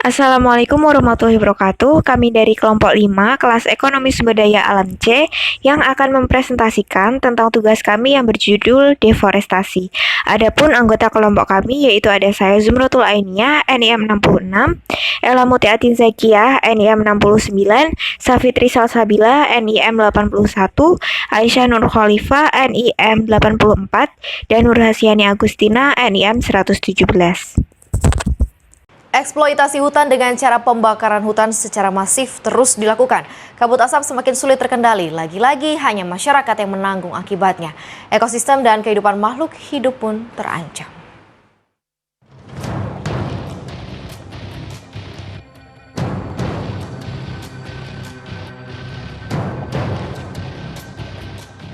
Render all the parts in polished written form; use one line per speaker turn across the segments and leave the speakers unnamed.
Assalamualaikum warahmatullahi wabarakatuh. Kami dari kelompok 5, kelas Ekonomi Sumber Daya Alam C, yang akan mempresentasikan tentang tugas kami yang berjudul deforestasi. Adapun anggota kelompok kami yaitu ada saya Zumratul Ainia, NIM 66, Ella Muti Atin Zakiah, NIM 69, Safitri Salsabila, NIM 81, Aisyah Nur Khalifah, NIM 84, dan Nur Hasyani Agustina, NIM 117.
Eksploitasi hutan dengan cara pembakaran hutan secara masif terus dilakukan. Kabut asap semakin sulit terkendali, lagi-lagi hanya masyarakat yang menanggung akibatnya. Ekosistem dan kehidupan makhluk hidup pun terancam.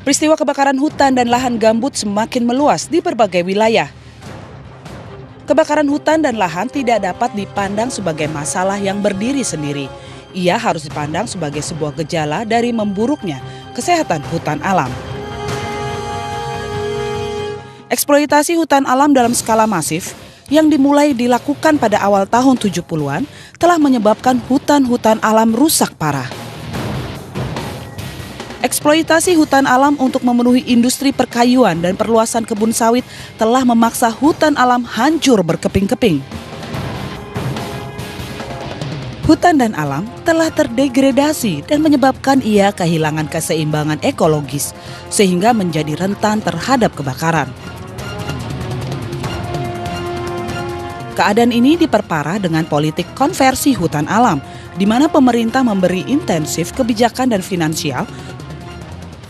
Peristiwa kebakaran hutan dan lahan gambut semakin meluas di berbagai wilayah. Kebakaran hutan dan lahan tidak dapat dipandang sebagai masalah yang berdiri sendiri. Ia harus dipandang sebagai sebuah gejala dari memburuknya kesehatan hutan alam. Eksploitasi hutan alam dalam skala masif yang dimulai dilakukan pada awal tahun 70-an telah menyebabkan hutan-hutan alam rusak parah. Eksploitasi hutan alam untuk memenuhi industri perkayuan dan perluasan kebun sawit telah memaksa hutan alam hancur berkeping-keping. Hutan dan alam telah terdegradasi dan menyebabkan ia kehilangan keseimbangan ekologis, sehingga menjadi rentan terhadap kebakaran. Keadaan ini diperparah dengan politik konversi hutan alam, di mana pemerintah memberi intensif kebijakan dan finansial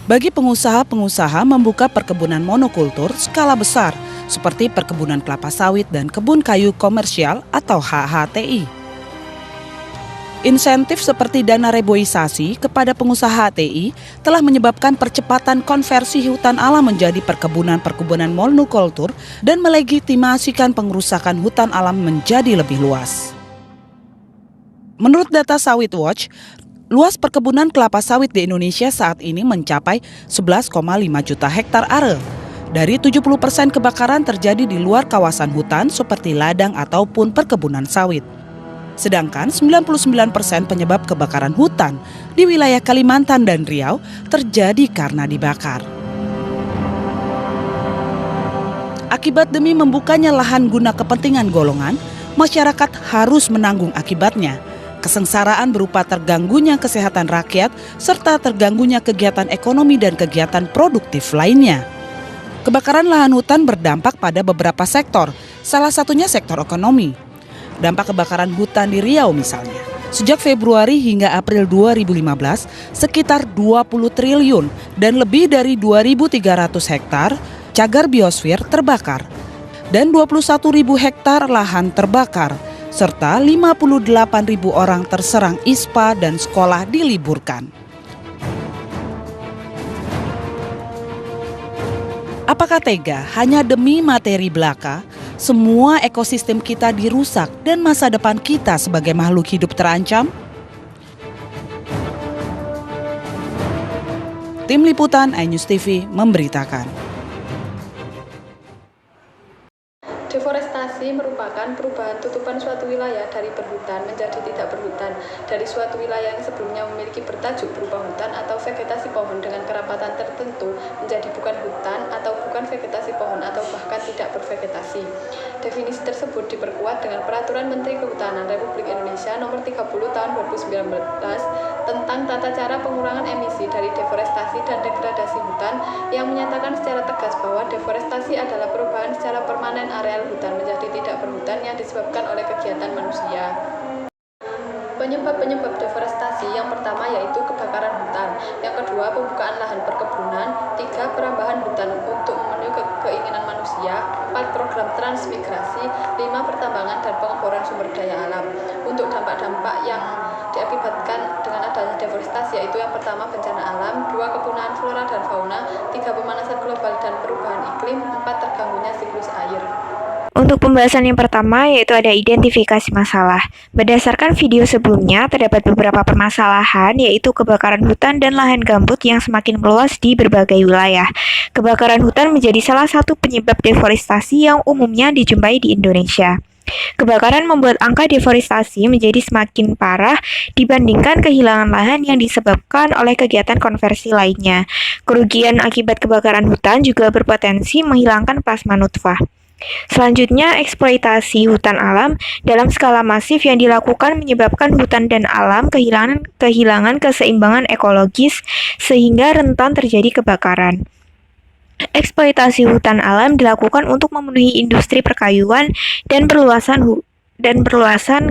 bagi pengusaha-pengusaha membuka perkebunan monokultur skala besar seperti perkebunan kelapa sawit dan kebun kayu komersial atau HHTI. Insentif seperti dana reboisasi kepada pengusaha HTI telah menyebabkan percepatan konversi hutan alam menjadi perkebunan-perkebunan monokultur dan melegitimasikan pengerusakan hutan alam menjadi lebih luas. Menurut data Sawit Watch, luas perkebunan kelapa sawit di Indonesia saat ini mencapai 11,5 juta hektar are. Dari 70% kebakaran terjadi di luar kawasan hutan seperti ladang ataupun perkebunan sawit. Sedangkan 99% penyebab kebakaran hutan di wilayah Kalimantan dan Riau terjadi karena dibakar. Akibat demi membukanya lahan guna kepentingan golongan, masyarakat harus menanggung akibatnya. Kesengsaraan berupa terganggunya kesehatan rakyat serta terganggunya kegiatan ekonomi dan kegiatan produktif lainnya. Kebakaran lahan hutan berdampak pada beberapa sektor, salah satunya sektor ekonomi. Dampak kebakaran hutan di Riau misalnya. Sejak Februari hingga April 2015, sekitar 20 triliun dan lebih dari 2.300 hektar cagar biosfer terbakar dan 21.000 hektar lahan terbakar, serta 58.000 orang terserang ISPA dan sekolah diliburkan. Apakah tega hanya demi materi belaka, semua ekosistem kita dirusak dan masa depan kita sebagai makhluk hidup terancam? Tim Liputan iNews TV memberitakan.
Deforestasi merupakan perubahan tutupan suatu wilayah dari berhutan menjadi tidak berhutan, dari suatu wilayah yang sebelumnya memiliki bertajuk berupa hutan atau vegetasi pohon dengan kerapatan tertentu menjadi bukan hutan atau bukan vegetasi pohon atau bahkan tidak bervegetasi. Definisi tersebut diperkuat dengan Peraturan Menteri Kehutanan Republik Indonesia Nomor 30 Tahun 2019 tentang tata cara pengurangan emisi dari deforestasi dan degradasi hutan yang menyatakan secara tegas bahwa deforestasi adalah perubahan secara permanen area hutan menjadi tidak berhutan yang disebabkan oleh kegiatan manusia. Penyebab-penyebab deforestasi yang pertama yaitu kebakaran hutan, yang kedua pembukaan lahan perkebunan, 3 perambahan hutan untuk memenuhi keinginan manusia, 4 program transmigrasi, 5 pertambangan dan pengeboran sumber daya alam. Untuk dampak-dampak yang diakibatkan dengan adanya deforestasi yaitu yang pertama bencana alam, 2 kepunahan flora dan fauna, 3 pemanasan global dan perubahan iklim, 4 terganggunya siklus air.
Untuk pembahasan yang pertama yaitu ada identifikasi masalah. Berdasarkan video sebelumnya, terdapat beberapa permasalahan yaitu kebakaran hutan dan lahan gambut yang semakin meluas di berbagai wilayah. Kebakaran hutan menjadi salah satu penyebab deforestasi yang umumnya dijumpai di Indonesia. Kebakaran membuat angka deforestasi menjadi semakin parah dibandingkan kehilangan lahan yang disebabkan oleh kegiatan konversi lainnya. Kerugian akibat kebakaran hutan juga berpotensi menghilangkan plasma nutfah. Selanjutnya, eksploitasi hutan alam dalam skala masif yang dilakukan menyebabkan hutan dan alam kehilangan keseimbangan ekologis sehingga rentan terjadi kebakaran. Eksploitasi hutan alam dilakukan untuk memenuhi industri perkayuan dan perluasan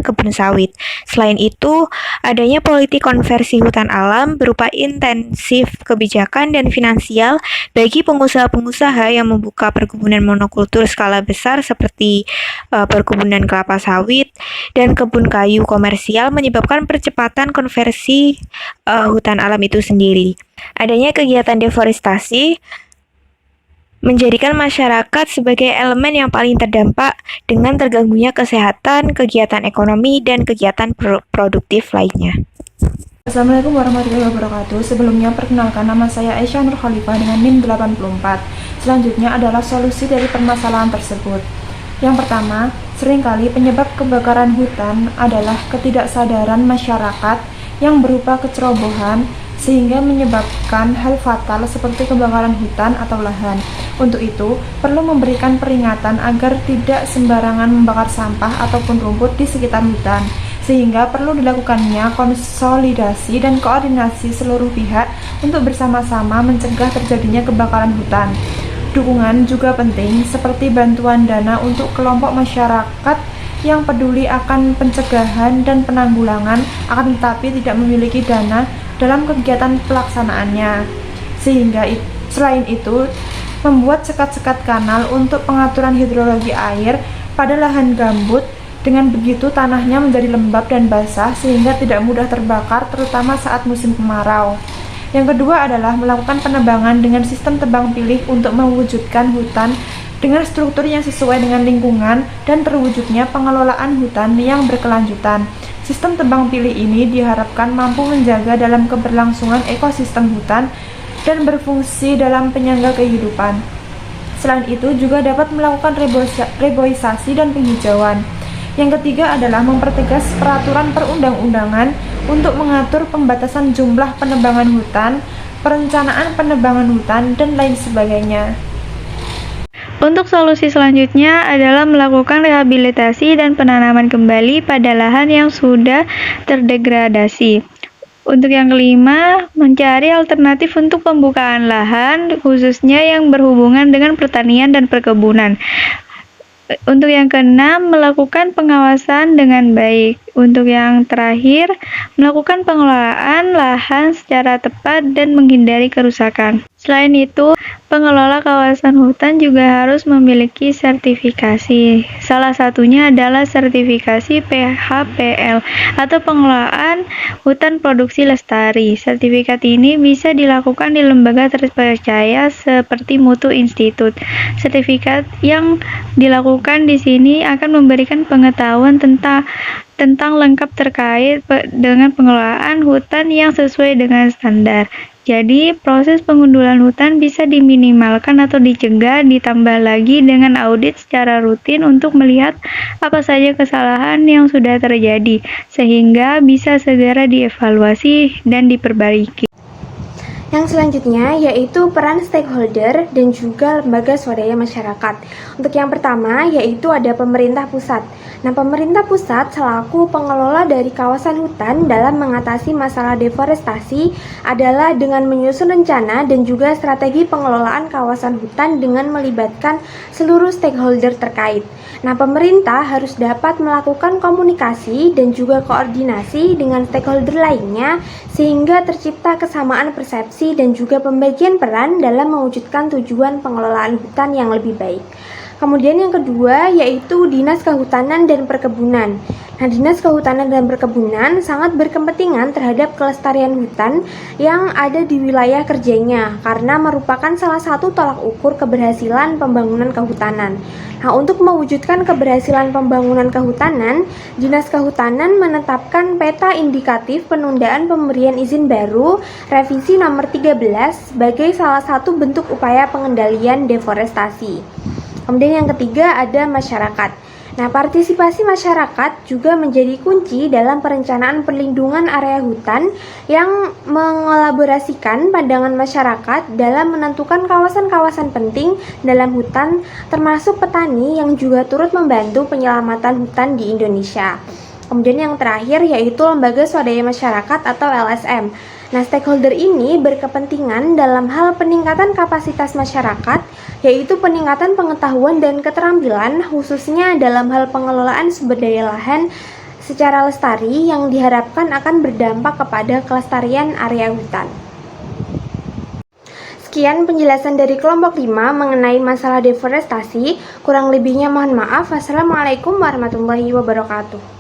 kebun sawit. Selain itu, adanya politik konversi hutan alam berupa intensif kebijakan dan finansial bagi pengusaha-pengusaha yang membuka perkebunan monokultur skala besar seperti perkebunan kelapa sawit dan kebun kayu komersial menyebabkan percepatan konversi hutan alam itu sendiri. Adanya kegiatan deforestasi menjadikan masyarakat sebagai elemen yang paling terdampak dengan terganggunya kesehatan, kegiatan ekonomi, dan kegiatan produktif lainnya.
Assalamualaikum warahmatullahi wabarakatuh. Sebelumnya perkenalkan, nama saya Aisyah Nur Khalifah dengan NIM 84. Selanjutnya adalah solusi dari permasalahan tersebut. Yang pertama, seringkali penyebab kebakaran hutan adalah ketidaksadaran masyarakat yang berupa kecerobohan sehingga menyebabkan hal fatal seperti kebakaran hutan atau lahan. Untuk itu, perlu memberikan peringatan agar tidak sembarangan membakar sampah ataupun rumput di sekitar hutan, sehingga perlu dilakukannya konsolidasi dan koordinasi seluruh pihak untuk bersama-sama mencegah terjadinya kebakaran hutan. Dukungan juga penting, seperti bantuan dana untuk kelompok masyarakat yang peduli akan pencegahan dan penanggulangan, akan tetapi tidak memiliki dana dalam kegiatan pelaksanaannya. Selain itu, membuat sekat-sekat kanal untuk pengaturan hidrologi air pada lahan gambut. Dengan begitu tanahnya menjadi lembab dan basah sehingga tidak mudah terbakar, terutama saat musim kemarau. Yang kedua adalah melakukan penebangan dengan sistem tebang pilih untuk mewujudkan hutan dengan struktur yang sesuai dengan lingkungan dan terwujudnya pengelolaan hutan yang berkelanjutan. Sistem tebang pilih ini diharapkan mampu menjaga dalam keberlangsungan ekosistem hutan dan berfungsi dalam penyangga kehidupan. Selain itu juga dapat melakukan reboisasi dan penghijauan. Yang ketiga adalah mempertegas peraturan perundang-undangan untuk mengatur pembatasan jumlah penebangan hutan, perencanaan penebangan hutan, dan lain sebagainya.
Untuk solusi selanjutnya adalah melakukan rehabilitasi dan penanaman kembali pada lahan yang sudah terdegradasi. Untuk yang kelima, mencari alternatif untuk pembukaan lahan, khususnya yang berhubungan dengan pertanian dan perkebunan. Untuk yang keenam, melakukan pengawasan dengan baik. Untuk yang terakhir, melakukan pengelolaan lahan secara tepat dan menghindari kerusakan. Selain itu, pengelola kawasan hutan juga harus memiliki sertifikasi. Salah satunya adalah sertifikasi PHPL atau pengelolaan hutan produksi lestari. Sertifikat ini bisa dilakukan di lembaga terpercaya seperti Mutu Institute. Sertifikat yang dilakukan di sini akan memberikan pengetahuan tentang lengkap terkait dengan pengelolaan hutan yang sesuai dengan standar. Jadi, proses pengundulan hutan bisa diminimalkan atau dicegah, ditambah lagi dengan audit secara rutin untuk melihat apa saja kesalahan yang sudah terjadi, sehingga bisa segera dievaluasi dan diperbaiki.
Yang selanjutnya yaitu peran stakeholder dan juga lembaga swadaya masyarakat. Untuk yang pertama yaitu ada pemerintah pusat. Nah, pemerintah pusat selaku pengelola dari kawasan hutan dalam mengatasi masalah deforestasi adalah dengan menyusun rencana dan juga strategi pengelolaan kawasan hutan dengan melibatkan seluruh stakeholder terkait. Nah, pemerintah harus dapat melakukan komunikasi dan juga koordinasi dengan stakeholder lainnya sehingga tercipta kesamaan persepsi dan juga pembagian peran dalam mewujudkan tujuan pengelolaan hutan yang lebih baik. Kemudian yang kedua yaitu Dinas Kehutanan dan Perkebunan. Nah, Dinas Kehutanan dan Perkebunan sangat berkepentingan terhadap kelestarian hutan yang ada di wilayah kerjanya karena merupakan salah satu tolak ukur keberhasilan pembangunan kehutanan. Nah, untuk mewujudkan keberhasilan pembangunan kehutanan, Dinas Kehutanan menetapkan peta indikatif penundaan pemberian izin baru revisi nomor 13 sebagai salah satu bentuk upaya pengendalian deforestasi. Kemudian yang ketiga ada masyarakat. Nah, partisipasi masyarakat juga menjadi kunci dalam perencanaan perlindungan area hutan yang mengelaborasikan pandangan masyarakat dalam menentukan kawasan-kawasan penting dalam hutan, termasuk petani yang juga turut membantu penyelamatan hutan di Indonesia. Kemudian yang terakhir yaitu Lembaga Swadaya Masyarakat atau LSM. Nah, stakeholder ini berkepentingan dalam hal peningkatan kapasitas masyarakat, yaitu peningkatan pengetahuan dan keterampilan khususnya dalam hal pengelolaan sumber daya lahan secara lestari yang diharapkan akan berdampak kepada kelestarian area hutan. Sekian penjelasan dari kelompok 5 mengenai masalah deforestasi. Kurang lebihnya mohon maaf. Wassalamualaikum warahmatullahi wabarakatuh.